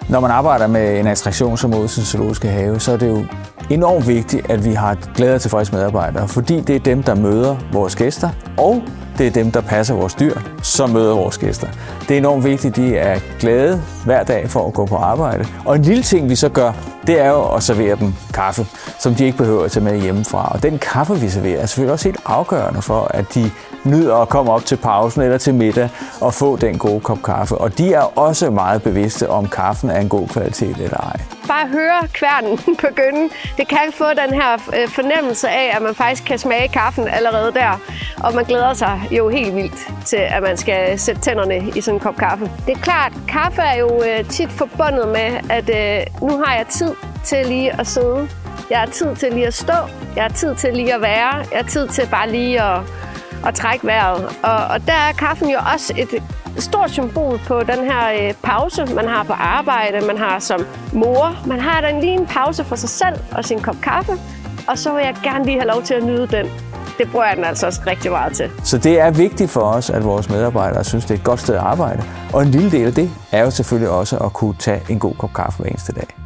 Når man arbejder med en attraktion som Odense Zoologiske Have, så er det jo enormt vigtigt, at vi har glade og tilfredse medarbejdere, fordi det er dem, der møder vores gæster, og det er dem, der passer vores dyr, som møder vores gæster. Det er enormt vigtigt, at de er glade hver dag for at gå på arbejde. Og en lille ting, vi så gør, det er jo at servere dem kaffe, som de ikke behøver at tage med hjemmefra. Og den kaffe, vi serverer, er selvfølgelig også helt afgørende for, at de nyder at komme op til pausen eller til middag og få den gode kop kaffe. Og de er også meget bevidste om kaffen er en god kvalitet eller ej. Bare høre kværnen begynde. Det kan få den her fornemmelse af, at man faktisk kan smage kaffen allerede der. Og man glæder sig jo helt vildt til, at man skal sætte tænderne i sådan en kop kaffe. Det er klart, kaffe er jo tit forbundet med, at nu har jeg tid til lige at sidde. Jeg har tid til lige at stå. Jeg har tid til lige at være. Jeg har tid til bare lige at trække vejret. Og der er kaffen jo også et stort symbol på den her pause, man har på arbejde, man har som mor. Man har da lige en pause for sig selv og sin kop kaffe, og så vil jeg gerne lige have lov til at nyde den. Det bruger jeg den altså også rigtig meget til. Så det er vigtigt for os, at vores medarbejdere synes, det er et godt sted at arbejde. Og en lille del af det er jo selvfølgelig også at kunne tage en god kop kaffe hver eneste dag.